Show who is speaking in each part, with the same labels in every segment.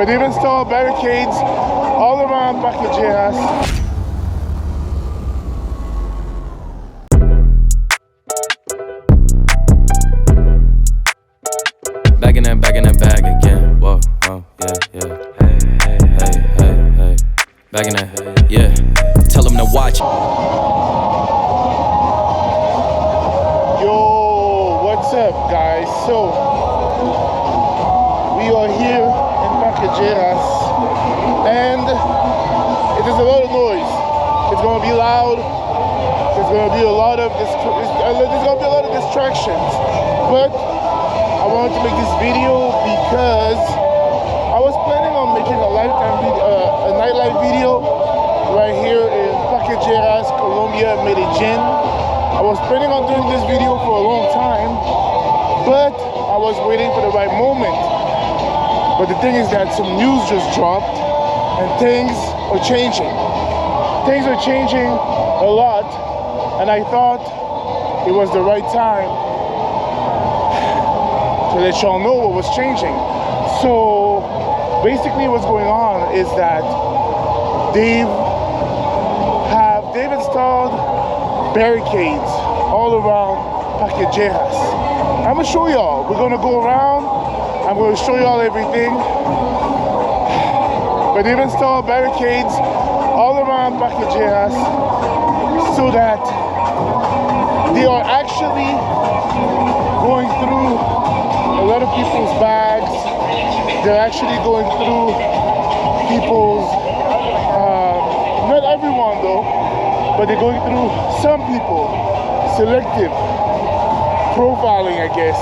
Speaker 1: but they've installed barricades all around Parque Lleras.
Speaker 2: Back in that bag again. Whoa, whoa, yeah. Hey. Back in that, yeah. Tell them to watch.
Speaker 1: Yo, what's up, guys? So, we are here in Parque Lleras, and it is a lot of noise. It's gonna be loud. There's gonna be a lot of distractions, but I wanted to make this video because I was planning on making a nightlife video right here in Parque Lleras, Colombia, Medellin. I was planning on doing this video for a long time, but I was waiting for the right moment. But the thing is that some news just dropped and things are changing. Things are changing a lot, and I thought it was the right time to let y'all know what was changing. So basically what's going on is that they've installed barricades all around Parque Lleras. I'm gonna show y'all. We're gonna go around. I'm gonna show y'all everything. But they've installed barricades all around Parque Lleras so that they are actually going through a lot of people's bags. They're actually going through people's, not everyone though, but they're going through some people. Selective profiling, I guess,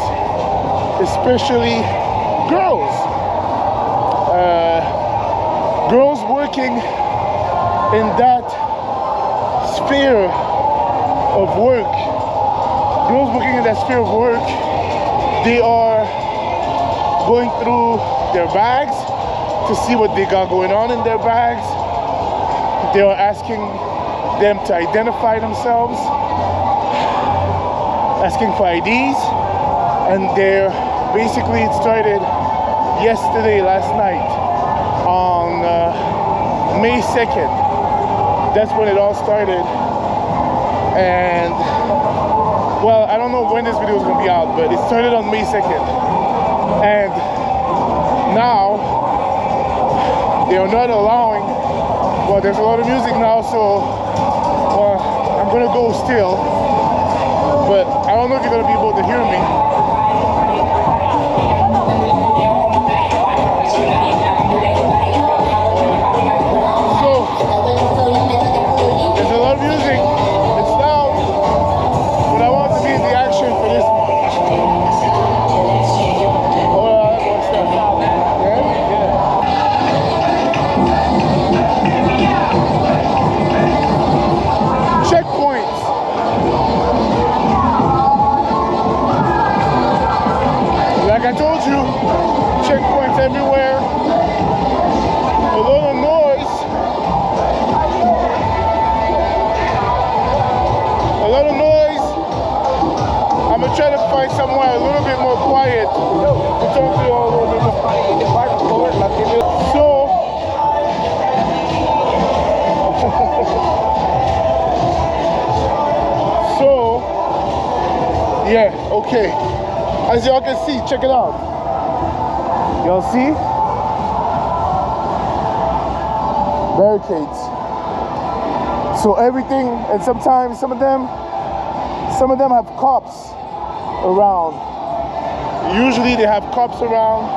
Speaker 1: especially girls. Girls working in that sphere of work. Girls working in that sphere of work, they are going through their bags to see what they got going on in their bags. They are asking them to identify themselves, asking for IDs, and they're basically, it started last night on May 2nd. That's when it all started. And well, I don't know when this video is going to be out, but it started on May 2nd. And now they are not allowing, well, there's a lot of music now, so well, I'm going to go still. But I don't know if you're going to be able to hear me. There's a lot of music, it's loud, but I want to be in the action for this one. Alright, what's that? Yeah? Checkpoints. Like I told you, checkpoints everywhere. A lot of noise. I'm gonna try to find somewhere a little bit more quiet to talk to you all a little bit more. So yeah, okay. As y'all can see, check it out. Y'all see? Barricades. So everything, and sometimes some of them have cops around. Usually they have cops around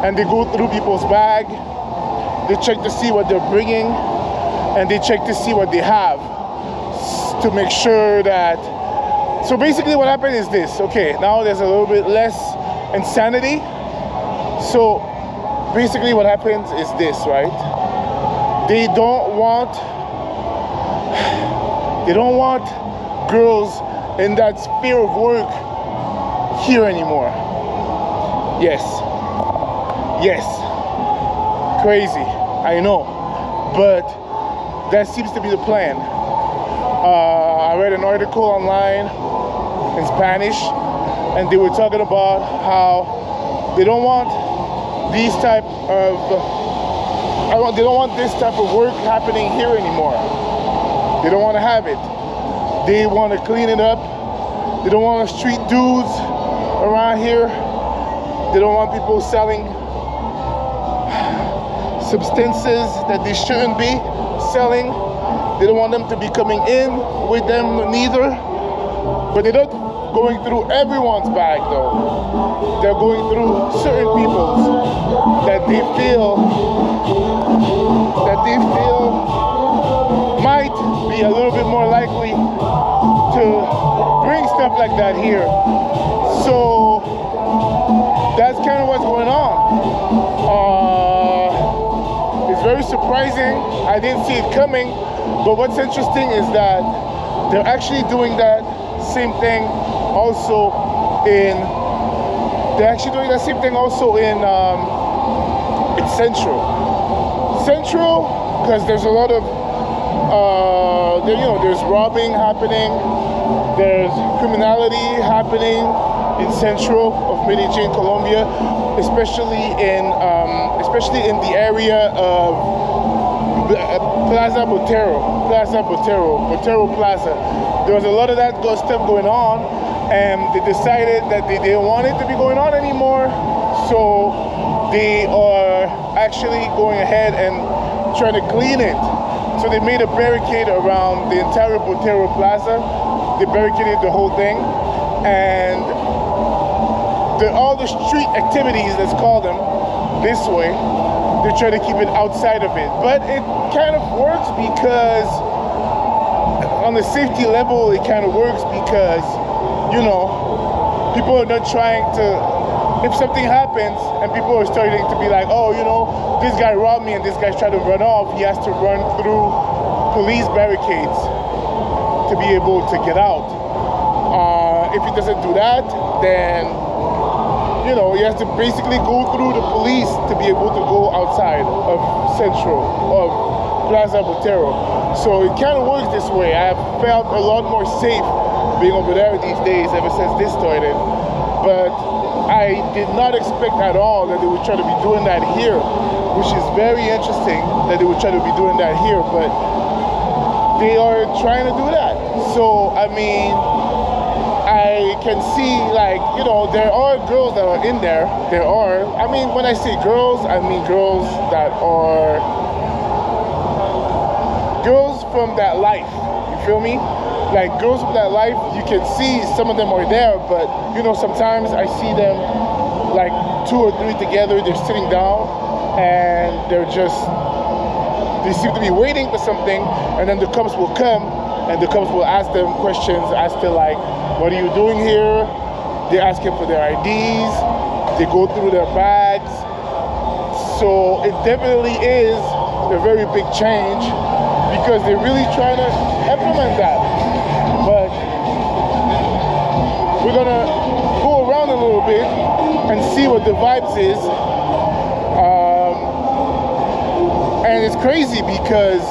Speaker 1: and they go through people's bag. They check to see what they're bringing and they check to see what they have to make sure that. So basically what happened is this. Okay, now there's a little bit less insanity. So basically what happens is this, right? They don't want girls in that sphere of work here anymore. Yes. Crazy, I know, but that seems to be the plan. I read an article online in Spanish, and they were talking about how they don't want these type of, they don't want this type of work happening here anymore. They don't want to have it. They want to clean it up. They don't want street dudes around here. They don't want people selling substances that they shouldn't be selling. They don't want them to be coming in with them neither. But they're not going through everyone's bag though. They're going through certain people's that they feel might be a little bit more likely to bring stuff like that here. So that's kind of what's going on. It's very surprising. I didn't see it coming. But what's interesting is that they're actually doing that same thing also in Central, because there's a lot of there's robbing happening, there's criminality happening in Central of Medellin, Colombia, especially in the area of Botero Plaza. There was a lot of that stuff going on, and they decided that they didn't want it to be going on anymore. So they are actually going ahead and trying to clean it. So they made a barricade around the entire Botero Plaza. They barricaded the whole thing, and all the street activities, let's call them this way, they try to keep it outside of it. But it kind of works because on the safety level, it kind of works because, you know, people are not trying to, if something happens and people are starting to be like, oh, you know, this guy robbed me and this guy's trying to run off, he has to run through police barricades to be able to get out. If he doesn't do that, then, you know, he has to basically go through the police to be able to go outside of Plaza Botero. So it kind of works this way. I have felt a lot more safe being over there these days ever since this started. But I did not expect at all that they would try to be doing that here, which is very interesting that they would try to be doing that here, but they are trying to do that. So, I mean, I can see, like, you know, there are girls that are in there. There are, I mean, when I say girls, I mean girls that are girls from that life. You feel me? Like, girls from that life, you can see some of them are there, but, you know, sometimes I see them, like, 2 or 3 together, they're sitting down, and they seem to be waiting for something, and then the cops will come, and the cops will ask them questions as to, like, what are you doing here? They ask them for their IDs, they go through their bags. So it definitely is a very big change because they're really trying to implement that. But we're gonna go around a little bit and see what the vibes is. And it's crazy because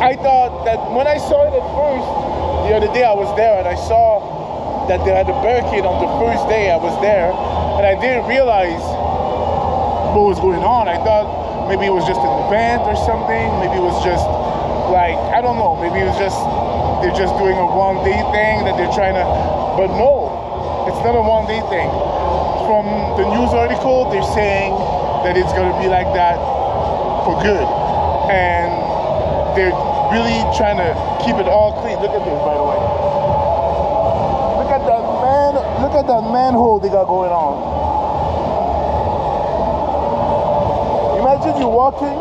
Speaker 1: I thought that when I saw it at first, the other day I was there and I saw that they had a barricade on the first day I was there, and I didn't realize what was going on. I thought maybe it was just an event or something. Maybe it was just like, I don't know, maybe it was just, they're just doing a one-day thing that they're trying to, but no, it's not a one-day thing. From the news article, they're saying that it's gonna be like that for good. And they're really trying to keep it all clean. Look at this, by the way. Look at that manhole they got going on. Imagine you're walking,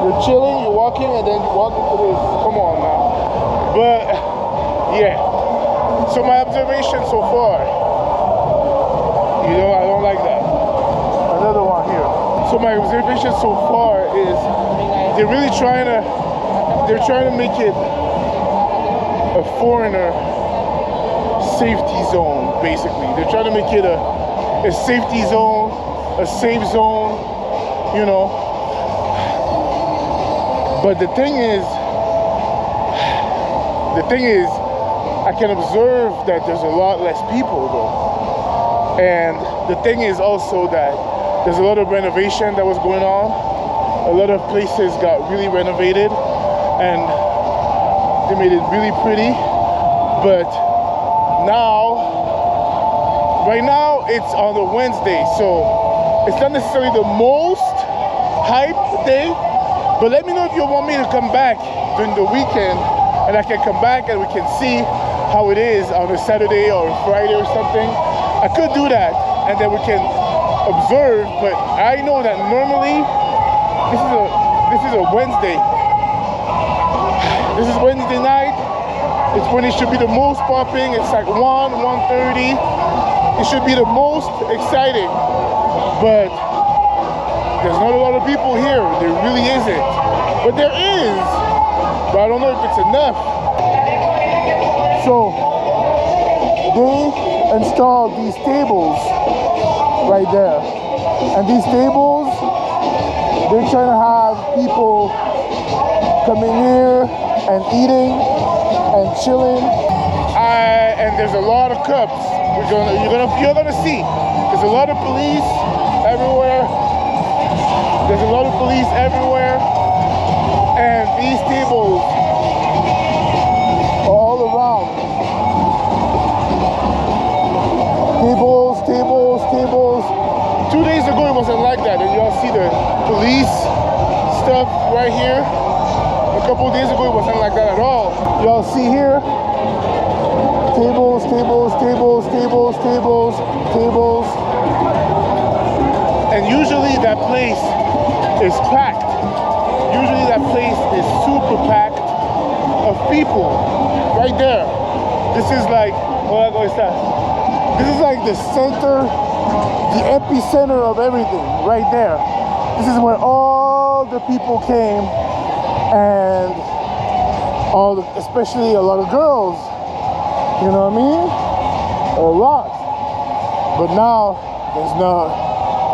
Speaker 1: you're chilling, you're walking, and then you walk into this. Come on now. But yeah. So my observation so far, you know, I don't like that. Another one here. So my observation so far is they're really trying to make it a foreigner safety zone, basically. They're trying to make it a safety zone, a safe zone, you know. But the thing is, I can observe that there's a lot less people though. And the thing is also that there's a lot of renovation that was going on. A lot of places got really renovated and they made it really pretty. But now, right now it's on a Wednesday, so it's not necessarily the most hype day. But let me know if you want me to come back during the weekend, and I can come back and we can see how it is on a Saturday or a Friday or something. I could do that, and then we can observe. But I know that normally this is a Wednesday. This is Wednesday night. It's when it should be the most popping. It's like 1:30. It should be the most exciting, but there's not a lot of people here. There really isn't. But there is. But I don't know if it's enough. So they installed these tables right there. And these tables, they're trying to have people coming here and eating and chilling. And there's a lot of cups. You're gonna see. There's a lot of police everywhere. There's a lot of police everywhere, and these tables are all around. Tables, tables, tables. 2 days ago it wasn't like that, and y'all see the police stuff right here. A couple of days ago it wasn't like that at all. Y'all see here, tables, tables, tables, tables, tables, tables. And usually that place is packed. Usually that place is super packed of people. Right there. This is like, this is like the center, the epicenter of everything. Right there. This is where all the people came, and especially a lot of girls. You know what I mean? A lot. But now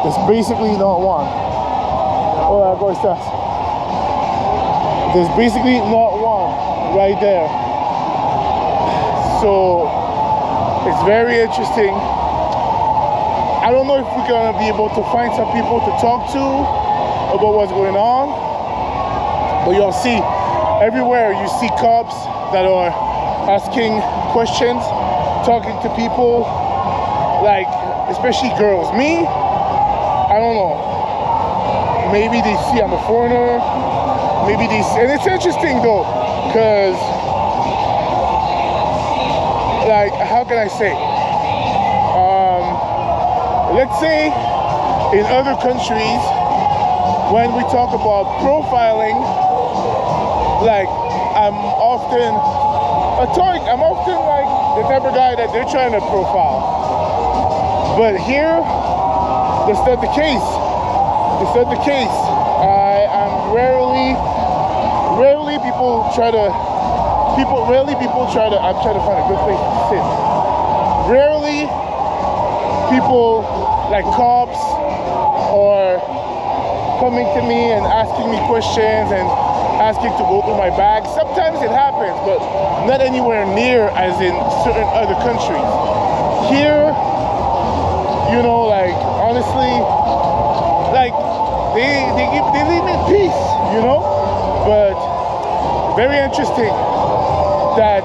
Speaker 1: there's basically not one. There's basically not one right there. So it's very interesting. I don't know if we're gonna be able to find some people to talk to about what's going on, but you'll see everywhere you see cops that are asking questions, talking to people, like especially girls. Me, I don't know. Maybe they see I'm a foreigner. Maybe they see, and it's interesting though, because like, how can I say? Let's say in other countries, when we talk about profiling, like I'm often like the type of guy that they're trying to profile. But here, that's not the case. It's not the case. Rarely people try to, I'm trying to find a good place to sit. Rarely people like cops or coming to me and asking me questions and asking to go through my bag. Sometimes it happens, but not anywhere near as in certain other countries. Here, you know, like honestly, like they leave me in peace, you know. But very interesting that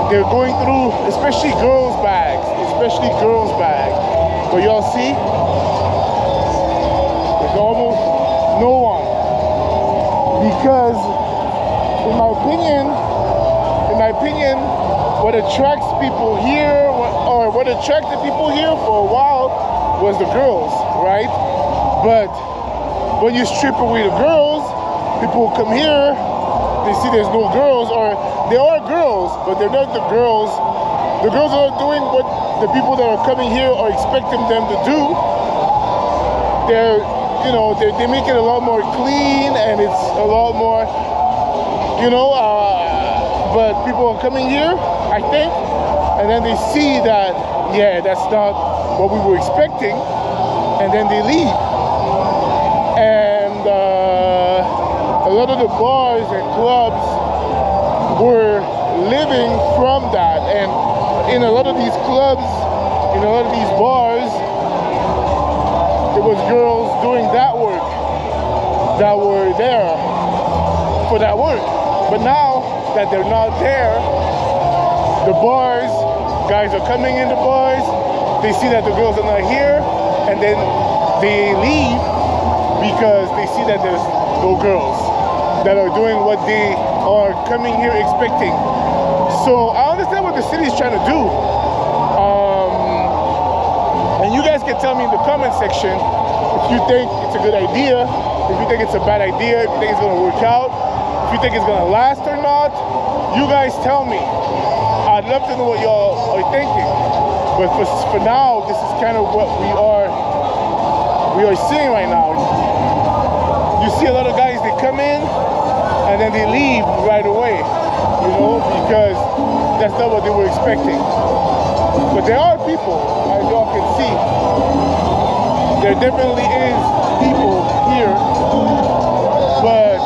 Speaker 1: they're going through, especially girls' bags. But y'all see, there's almost no one, because in my opinion, what attracts people here, what attracted people here for a while was the girls, right? But when you strip away the girls, people come here, they see there's no girls, or there are girls, but they're not the girls. The girls are doing what the people that are coming here are expecting them to do. They make it a lot more clean, and it's a lot more, but people are coming here, I think, and then they see that, yeah, that's not what we were expecting, and then they leave. And a lot of the bars and clubs were living from that, and in a lot of these clubs, in a lot of these bars, there was girls doing that work that were there for that work. But now that they're not there, the bars, guys are coming in the bars, they see that the girls are not here, and then they leave because they see that there's no girls that are doing what they are coming here expecting. So I understand what the city is trying to do. And you guys can tell me in the comment section if you think it's a good idea, if you think it's a bad idea, if you think it's gonna work out, if you think it's gonna last or not. You guys tell me. I'd love to know what y'all are thinking. But for now, this is kind of what we are seeing right now. You see a lot of guys, they come in and then they leave right away, you know, because that's not what they were expecting. But there are people, as y'all can see. There definitely is people here, but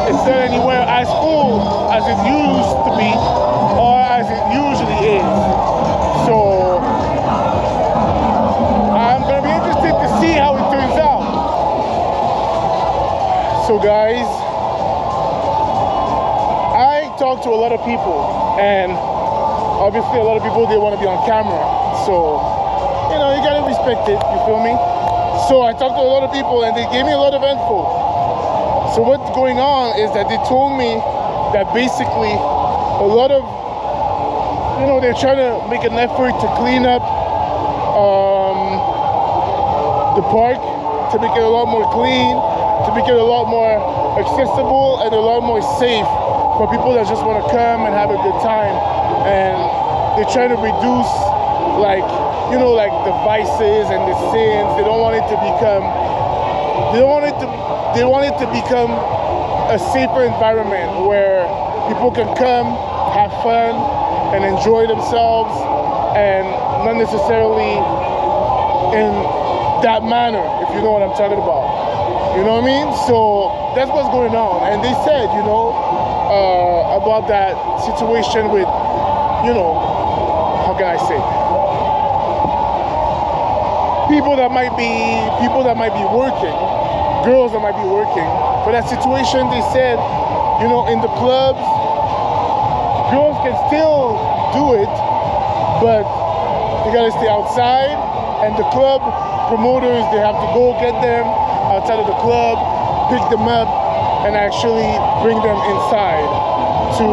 Speaker 1: it's not anywhere as full as it used to be or as it usually is. So I'm gonna be interested to see how it turns out. So guys, I talk to a lot of people, and obviously a lot of people, they want to be on camera. So, you know, you gotta respect it, you feel me? So I talked to a lot of people and they gave me a lot of info. So what's going on is that they told me that basically a lot of, you know, they're trying to make an effort to clean up the park, to make it a lot more clean, to make it a lot more accessible and a lot more safe for people that just want to come and have a good time. And they're trying to reduce, like, you know, like the vices and the sins. They don't want it to become, they want it to become a safer environment where people can come, have fun, and enjoy themselves, and not necessarily in that manner, if you know what I'm talking about. You know what I mean? So that's what's going on. And they said, you know, about that situation with, you know, how can I say, people that might be working, girls that might be working. For that situation, they said, you know, in the clubs, girls can still do it, but they gotta stay outside, and the club promoters, they have to go get them outside of the club, pick them up, and actually bring them inside to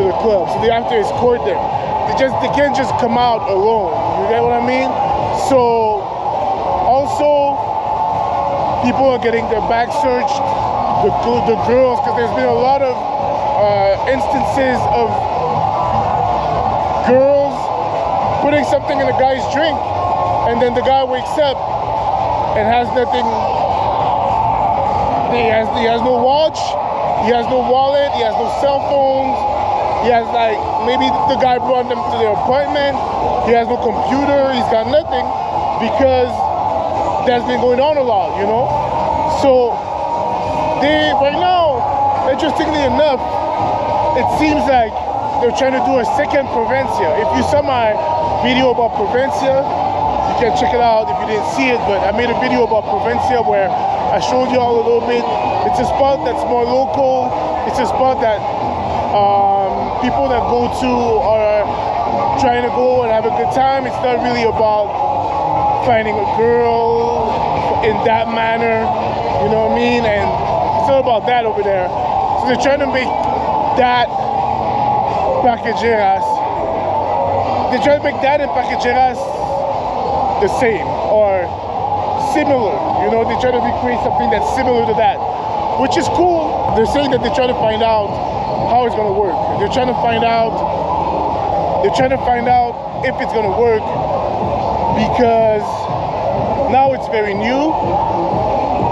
Speaker 1: the club. So they have to escort them. They can't just come out alone. You get what I mean? So also people are getting their back searched, the girls, because there's been a lot of instances of girls putting something in a guy's drink, and then the guy wakes up and has nothing. He has no watch, he has no wallet, he has no cell phones, he has, like, maybe the guy brought them to their apartment, he has no computer, he's got nothing, because that's been going on a lot, you know? So they, right now, interestingly enough, it seems like they're trying to do a second Provincia. If you saw my video about Provincia, you can check it out if you didn't see it, but I made a video about Provincia where I showed you all a little bit. It's a spot that's more local. It's a spot that people that go to are trying to go and have a good time. It's not really about finding a girl in that manner, you know what I mean? And it's not about that over there. So they're trying to make that Parque Lleras, they're trying to make that in Parque Lleras the same or similar, you know? They try to recreate something that's similar to that, which is cool. They're saying that they're trying to find out how it's gonna work. They're trying to find out if it's gonna work, because now it's very new.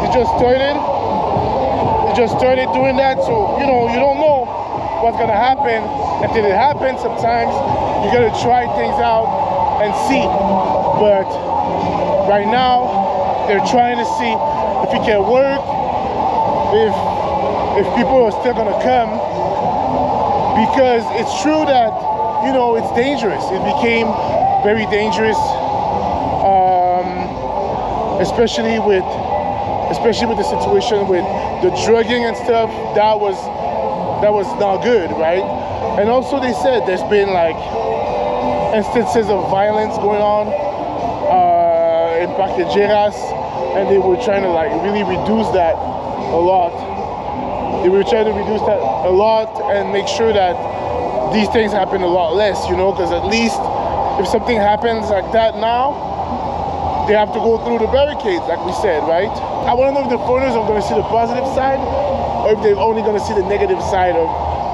Speaker 1: They just started doing that, so you know, you don't know what's gonna happen until it happens. Sometimes you gotta try things out and see. But right now they're trying to see if it can work, if people are still gonna come, because it's true that, you know, it's dangerous. It became very dangerous, especially with the situation with the drugging and stuff. That was not good, right? And also they said there's been like instances of violence going on in Parque Lleras, and they were trying to like really reduce that a lot. They were trying to reduce that a lot and make sure that these things happen a lot less, you know, because at least if something happens like that now, they have to go through the barricades, like we said, right? I want to know if the foreigners are going to see the positive side, or if they're only going to see the negative side of,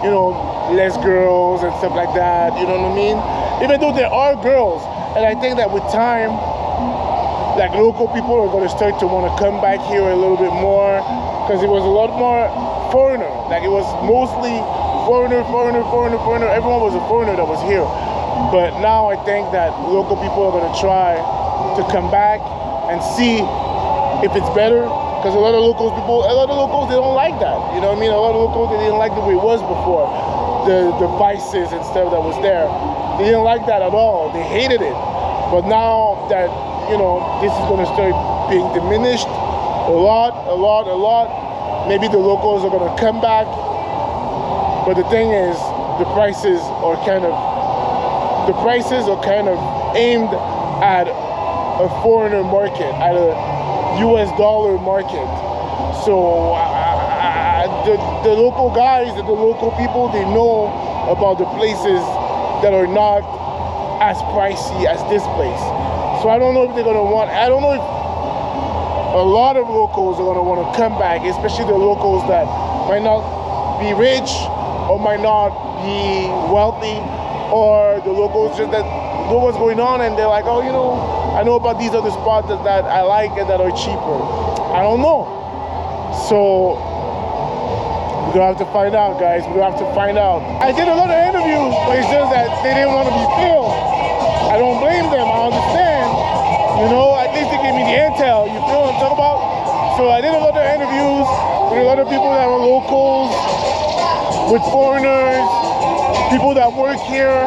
Speaker 1: you know, less girls and stuff like that, you know what I mean? Even though there are girls, and I think that with time, like local people are going to start to want to come back here a little bit more, because it was a lot more foreigner. Like it was mostly foreigner. Everyone was a foreigner that was here. But now I think that local people are going to try to come back and see if it's better, because a lot of locals, they don't like that, you know what I mean? A lot of locals, they didn't like the way it was before, the vices and stuff that was there. They didn't like that at all. They hated it. But now that, you know, this is going to start being diminished a lot, maybe the locals are going to come back. But the thing is, the prices are kind of aimed at a foreigner market, at a US dollar market. So the local guys and the local people, they know about the places that are not as pricey as this place. So I don't know if they're gonna want, I don't know if a lot of locals are gonna want to come back, especially the locals that might not be rich or might not be wealthy, or the locals just that know what's going on and they're like, oh, you know, I know about these other spots that I like and that are cheaper. I don't know. So we're gonna have to find out, guys. We're gonna have to find out. I did a lot of interviews, but it's just that they didn't want to be filmed. I don't blame them. I understand. You know, at least they gave me the intel. You feel what I'm talking about? So I did a lot of interviews with a lot of people that were locals, with foreigners, people that work here,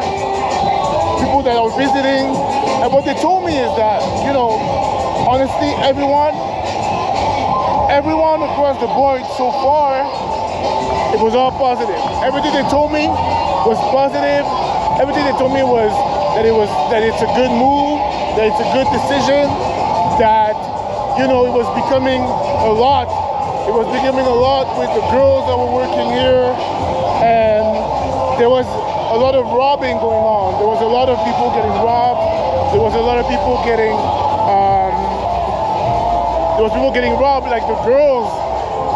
Speaker 1: people that are visiting. And what they told me is that, you know, honestly, everyone across the board so far, it was all positive. Everything they told me was positive. Everything they told me was that it's a good move, that it's a good decision, that, you know, it was becoming a lot. It was becoming a lot with the girls that were working here, and there was a lot of robbing going on. There was a lot of people getting robbed. There was a lot of people getting, robbed, like the girls.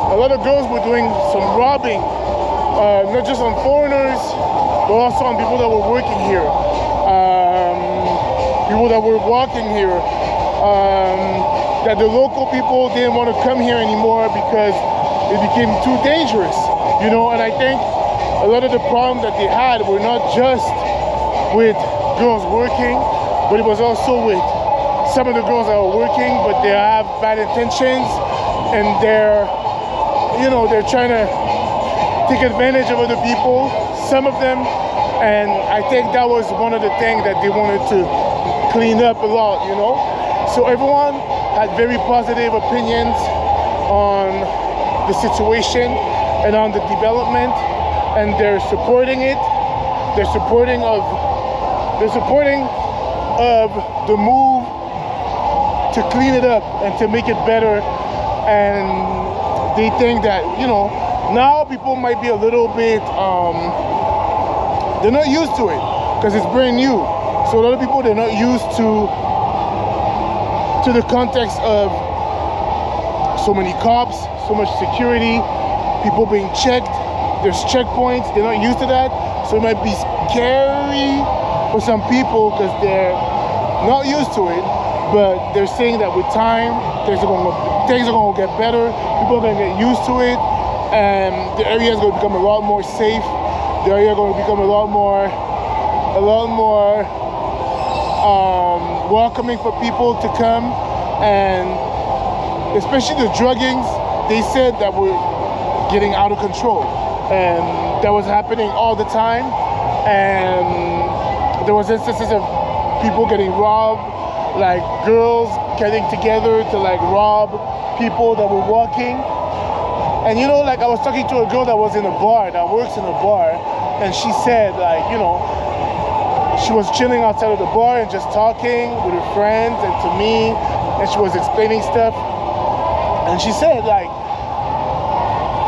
Speaker 1: A lot of girls were doing some robbing, not just on foreigners, but also on people that were working here, people that were walking here, that the local people didn't want to come here anymore because it became too dangerous, you know. And I think a lot of the problems that they had were not just with girls working, but it was also with some of the girls that were working, but they have bad intentions and they're trying to take advantage of other people, some of them. And I think that was one of the things that they wanted to clean up a lot, you know. So everyone had very positive opinions on the situation and on the development, and they're supporting it. They're supporting of the move to clean it up and to make it better. And they think that, you know, now people might be a little bit, they're not used to it because it's brand new. So a lot of people, they're not used to the context of so many cops, so much security, people being checked. There's checkpoints. They're not used to that. So it might be scary for some people because they're not used to it. But they're saying that with time, things are going to get better. People are going to get used to it, and the area is going to become a lot more safe. The area is going to become a lot more welcoming for people to come, and especially the druggings. They said that we're getting out of control, and that was happening all the time. And there was instances of people getting robbed, like girls getting together to like rob people that were walking. And you know, like I was talking to a girl that was in a bar, that works in a bar, and she said like, you know, she was chilling outside of the bar and just talking with her friends and to me, and she was explaining stuff. And she said like,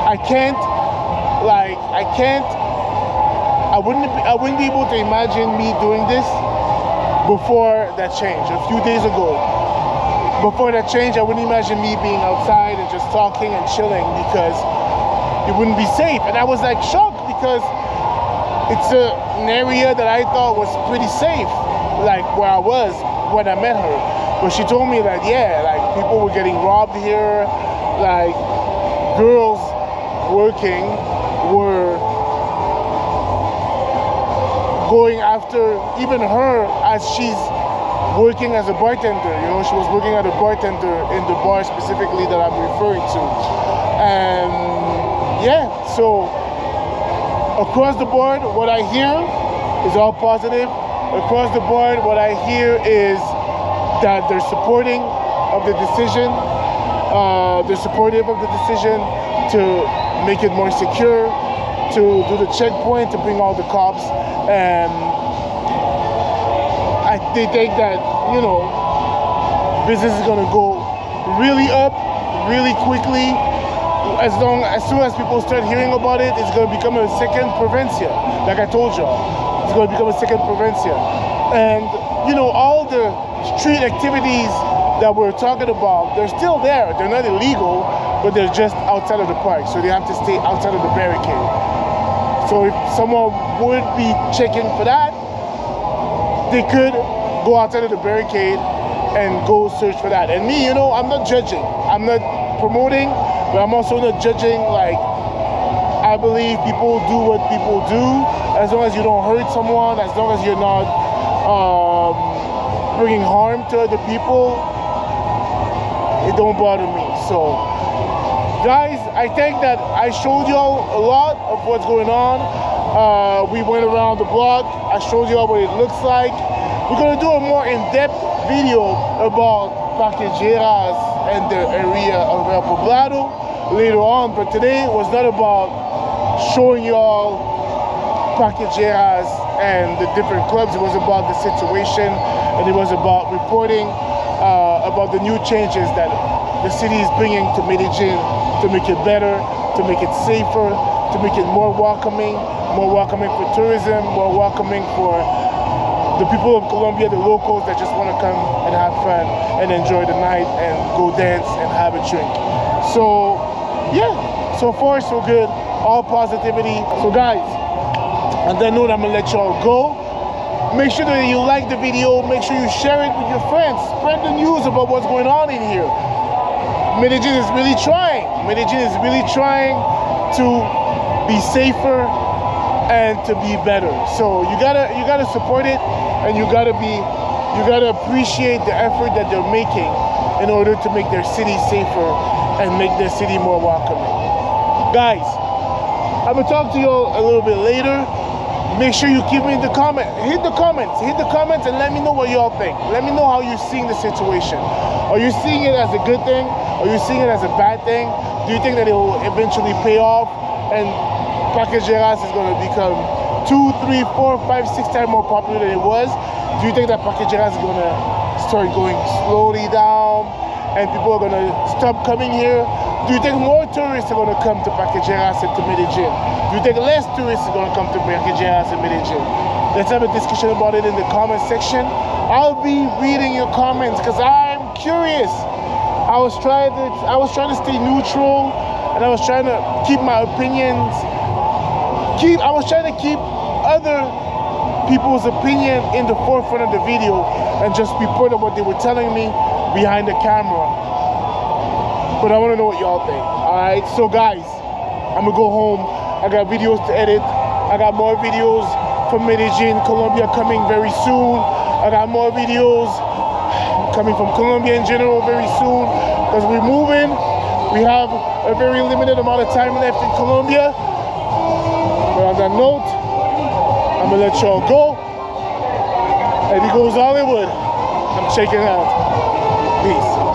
Speaker 1: I wouldn't be able to imagine me doing this before that change, a few days ago. Before that change, I wouldn't imagine me being outside and just talking and chilling because it wouldn't be safe. And I was like shocked because it's an area that I thought was pretty safe, like where I was when I met her. But she told me that, yeah, like people were getting robbed here, like girls working were going after even her as she's working as a bartender. You know, she was working as a bartender in the bar specifically that I'm referring to. And yeah, so across the board, what I hear is all positive. Across the board, what I hear is that they're supporting of the decision. They're supportive of the decision to make it more secure, to do the checkpoint, to bring all the cops. And they think that, you know, business is going to go really up, really quickly. As soon as people start hearing about it, it's going to become a second provincia. Like I told y'all, it's going to become a second provincia. And, you know, all the street activities that we're talking about, they're still there. They're not illegal, but they're just outside of the park. So they have to stay outside of the barricade. So if someone would be checking for that, they could go outside of the barricade and go search for that. And me, you know, I'm not judging. I'm not promoting, but I'm also not judging. Like, I believe people do what people do. As long as you don't hurt someone, as long as you're not bringing harm to other people, it don't bother me. So, guys, I think that I showed y'all a lot of what's going on. We went around the block. I showed y'all what it looks like. We're gonna do a more in-depth video about Parque Lleras and the area of El Poblado later on, but today was not about showing y'all Parque Lleras and the different clubs. It was about the situation, and it was about reporting about the new changes that the city is bringing to Medellin to make it better, to make it safer, to make it more welcoming for tourism, more welcoming for the people of Colombia, the locals that just want to come and have fun and enjoy the night and go dance and have a drink. So yeah, so far so good, all positivity. So guys, on that note, I'm gonna let y'all go. Make sure that you like the video, make sure you share it with your friends, spread the news about what's going on in here. Medellin is really trying. Medellin is really trying to be safer and to be better. So you gotta support it, and you gotta appreciate the effort that they're making in order to make their city safer and make their city more welcoming. Guys, I'm gonna talk to you a little bit later. Make sure you keep me in the comments. Hit the comments and let me know what y'all think. Let me know how you're seeing the situation. Are you seeing it as a good thing? Are you seeing it as a bad thing? Do you think that it will eventually pay off and Parque Lleras is going to become 2, 3, 4, 5, 6 times more popular than it was? Do you think that Parque Lleras is going to start going slowly down and people are going to stop coming here? Do you think more tourists are going to come to Parque Lleras and to Medellin? Do you think less tourists are going to come to Parque Lleras and Medellin? Let's have a discussion about it in the comment section. I'll be reading your comments because I'm curious. I was trying to stay neutral, and I was trying to keep my opinions. I was trying to keep other people's opinion in the forefront of the video and just report on what they were telling me behind the camera. But I want to know what y'all think. Alright, so guys, I'm gonna go home. I got videos to edit. I got more videos from Medellin, Colombia coming very soon. I got more videos coming from Colombia in general very soon because we're moving. We have a very limited amount of time left in Colombia. But on that note, I'm gonna let y'all go. And he goes Hollywood. I'm checking out. Peace.